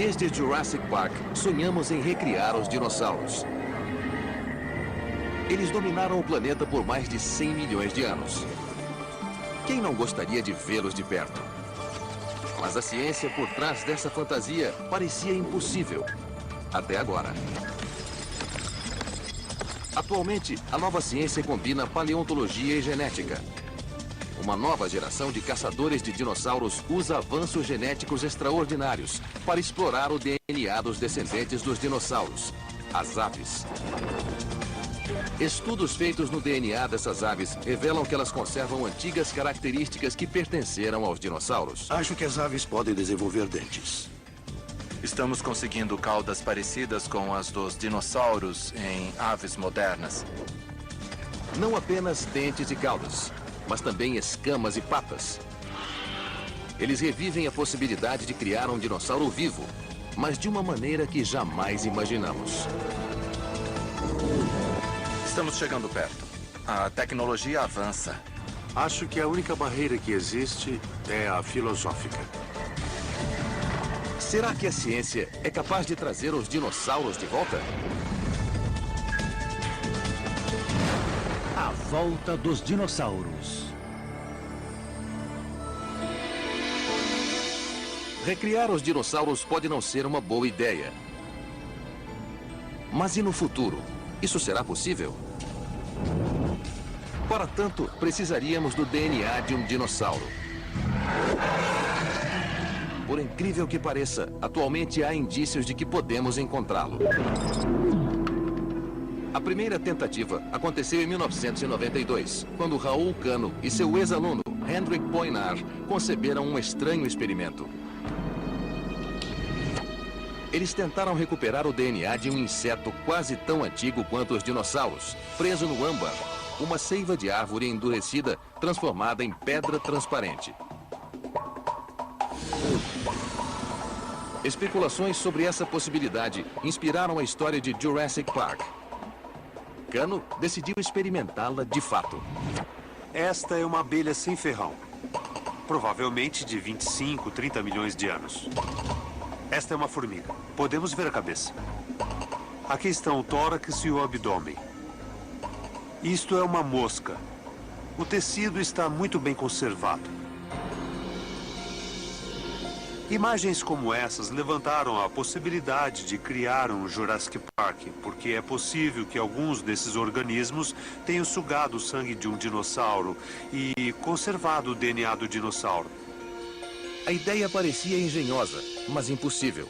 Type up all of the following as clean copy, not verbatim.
Desde Jurassic Park, sonhamos em recriar os dinossauros. Eles dominaram o planeta por mais de 100 milhões de anos. Quem não gostaria de vê-los de perto? Mas a ciência por trás dessa fantasia parecia impossível. Até agora. Atualmente, a nova ciência combina paleontologia e genética. Uma nova geração de caçadores de dinossauros usa avanços genéticos extraordinários para explorar o DNA dos descendentes dos dinossauros, as aves. Estudos feitos no DNA dessas aves revelam que elas conservam antigas características que pertenceram aos dinossauros. Acho que as aves podem desenvolver dentes. Estamos conseguindo caudas parecidas com as dos dinossauros em aves modernas. Não apenas dentes e caudas, mas também escamas e patas. Eles revivem a possibilidade de criar um dinossauro vivo, mas de uma maneira que jamais imaginamos. Estamos chegando perto. A tecnologia avança. Acho que a única barreira que existe é a filosófica. Será que a ciência é capaz de trazer os dinossauros de volta? A volta dos dinossauros. Recriar os dinossauros pode não ser uma boa ideia. Mas e no futuro? Isso será possível? Para tanto, precisaríamos do DNA de um dinossauro. Por incrível que pareça, atualmente há indícios de que podemos encontrá-lo. A primeira tentativa aconteceu em 1992, quando Raul Cano e seu ex-aluno, Hendrik Poinar, conceberam um estranho experimento. Eles tentaram recuperar o DNA de um inseto quase tão antigo quanto os dinossauros, preso no âmbar, uma seiva de árvore endurecida transformada em pedra transparente. Especulações sobre essa possibilidade inspiraram a história de Jurassic Park. Cano decidiu experimentá-la de fato. Esta é uma abelha sem ferrão. Provavelmente de 25, 30 milhões de anos. Esta é uma formiga. Podemos ver a cabeça. Aqui estão o tórax e o abdômen. Isto é uma mosca. O tecido está muito bem conservado. Imagens como essas levantaram a possibilidade de criar um Jurassic Park, porque é possível que alguns desses organismos tenham sugado o sangue de um dinossauro e conservado o DNA do dinossauro. A ideia parecia engenhosa, mas impossível.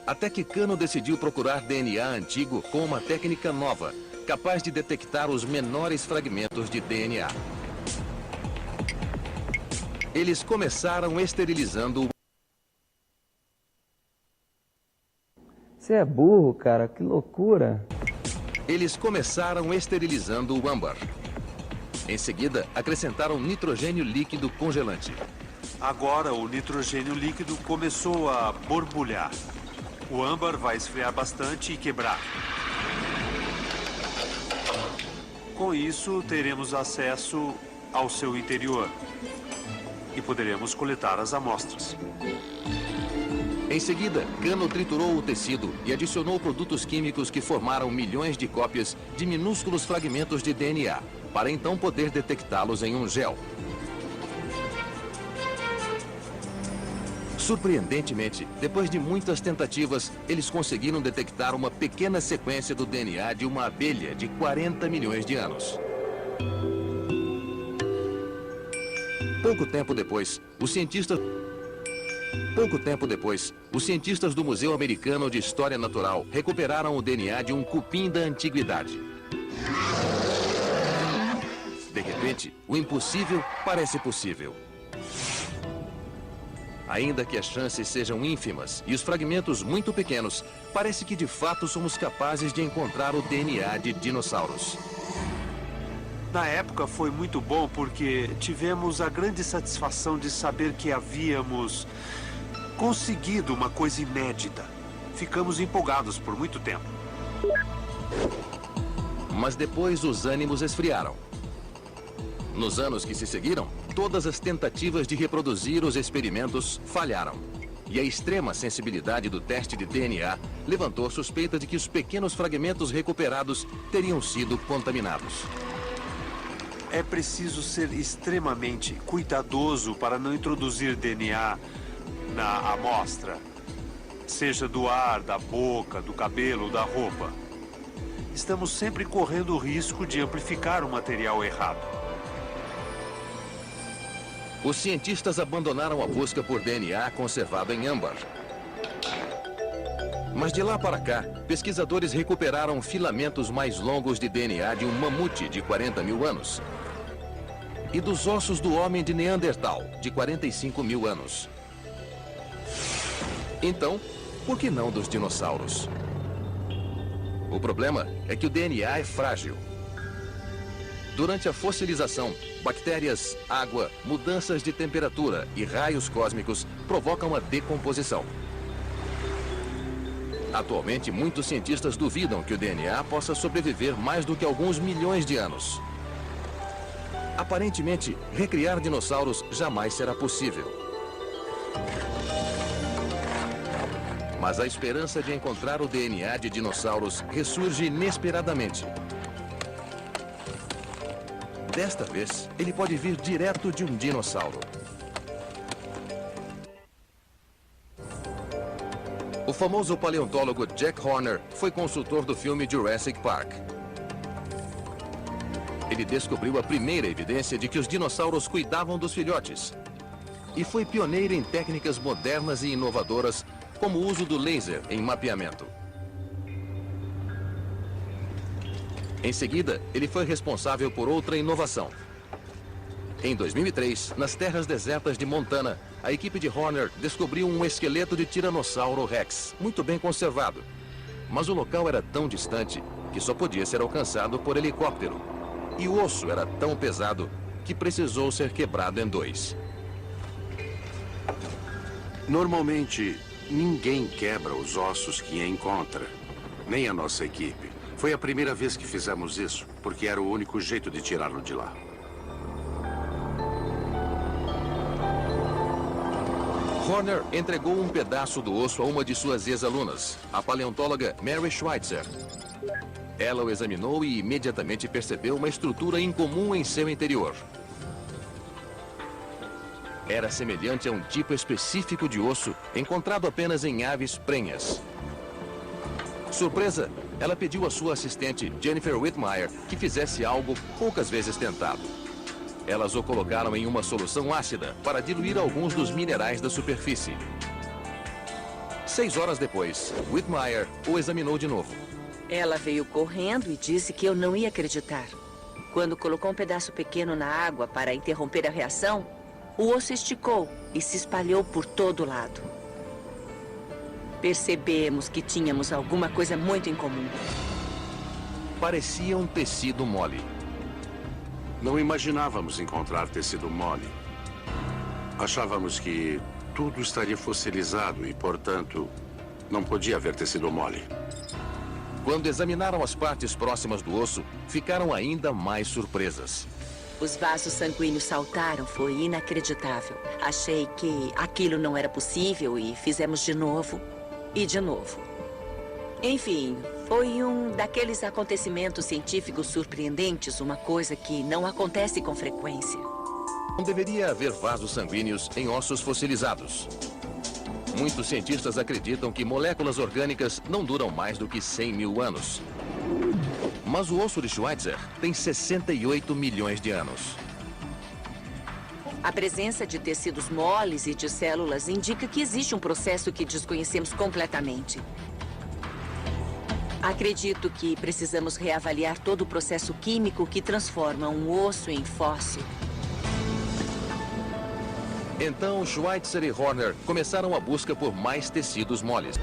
Até que Cano decidiu procurar DNA antigo com uma técnica nova, capaz de detectar os menores fragmentos de DNA. Eles começaram esterilizando o... Você é burro, cara, que loucura. Eles começaram esterilizando o âmbar. Em seguida, acrescentaram nitrogênio líquido congelante. Agora o nitrogênio líquido começou a borbulhar. O âmbar vai esfriar bastante e quebrar. Com isso, teremos acesso ao seu interior e poderemos coletar as amostras. Em seguida, Cano triturou o tecido e adicionou produtos químicos que formaram milhões de cópias de minúsculos fragmentos de DNA, para então poder detectá-los em um gel. Surpreendentemente, depois de muitas tentativas, eles conseguiram detectar uma pequena sequência do DNA de uma abelha de 40 milhões de anos. Pouco tempo depois, os cientistas do Museu Americano de História Natural recuperaram o DNA de um cupim da antiguidade. De repente, o impossível parece possível. Ainda que as chances sejam ínfimas e os fragmentos muito pequenos, parece que de fato somos capazes de encontrar o DNA de dinossauros. Na época foi muito bom porque tivemos a grande satisfação de saber que havíamos conseguido uma coisa inédita. Ficamos empolgados por muito tempo. Mas depois os ânimos esfriaram. Nos anos que se seguiram, todas as tentativas de reproduzir os experimentos falharam. E a extrema sensibilidade do teste de DNA levantou suspeita de que os pequenos fragmentos recuperados teriam sido contaminados. É preciso ser extremamente cuidadoso para não introduzir DNA na amostra, seja do ar, da boca, do cabelo, da roupa. Estamos sempre correndo o risco de amplificar o material errado. Os cientistas abandonaram a busca por DNA conservado em âmbar. Mas de lá para cá, pesquisadores recuperaram filamentos mais longos de DNA de um mamute de 40 mil anos e dos ossos do homem de Neandertal, de 45 mil anos. Então, por que não dos dinossauros? O problema é que o DNA é frágil. Durante a fossilização, bactérias, água, mudanças de temperatura e raios cósmicos provocam a decomposição. Atualmente, muitos cientistas duvidam que o DNA possa sobreviver mais do que alguns milhões de anos. Aparentemente, recriar dinossauros jamais será possível. Mas a esperança de encontrar o DNA de dinossauros ressurge inesperadamente. Desta vez, ele pode vir direto de um dinossauro. O famoso paleontólogo Jack Horner foi consultor do filme Jurassic Park. Ele descobriu a primeira evidência de que os dinossauros cuidavam dos filhotes. E foi pioneiro em técnicas modernas e inovadoras, como o uso do laser em mapeamento. Em seguida, ele foi responsável por outra inovação. Em 2003, nas terras desertas de Montana, a equipe de Horner descobriu um esqueleto de Tiranossauro Rex, muito bem conservado. Mas o local era tão distante que só podia ser alcançado por helicóptero. E o osso era tão pesado que precisou ser quebrado em dois. Normalmente, ninguém quebra os ossos que encontra, nem a nossa equipe. Foi a primeira vez que fizemos isso, porque era o único jeito de tirá-lo de lá. Horner entregou um pedaço do osso a uma de suas ex-alunas, a paleontóloga Mary Schweitzer. Ela o examinou e imediatamente percebeu uma estrutura incomum em seu interior. Era semelhante a um tipo específico de osso encontrado apenas em aves prenhas. Surpresa, ela pediu à sua assistente, Jennifer Whitmire, que fizesse algo poucas vezes tentado. Elas o colocaram em uma solução ácida para diluir alguns dos minerais da superfície. 6 horas depois, Whitmire o examinou de novo. Ela veio correndo e disse que eu não ia acreditar. Quando colocou um pedaço pequeno na água para interromper a reação, o osso esticou e se espalhou por todo lado. Percebemos que tínhamos alguma coisa muito em comum. Parecia um tecido mole. Não imaginávamos encontrar tecido mole. Achávamos que tudo estaria fossilizado e, portanto, não podia haver tecido mole. Quando examinaram as partes próximas do osso, ficaram ainda mais surpresas. Os vasos sanguíneos saltaram, foi inacreditável. Achei que aquilo não era possível e fizemos de novo e de novo. Enfim, foi um daqueles acontecimentos científicos surpreendentes, uma coisa que não acontece com frequência. Não deveria haver vasos sanguíneos em ossos fossilizados. Muitos cientistas acreditam que moléculas orgânicas não duram mais do que 100 mil anos. Mas o osso de Schweitzer tem 68 milhões de anos. A presença de tecidos moles e de células indica que existe um processo que desconhecemos completamente. Acredito que precisamos reavaliar todo o processo químico que transforma um osso em fóssil. Então, Schweitzer e Horner começaram a busca por mais tecidos moles.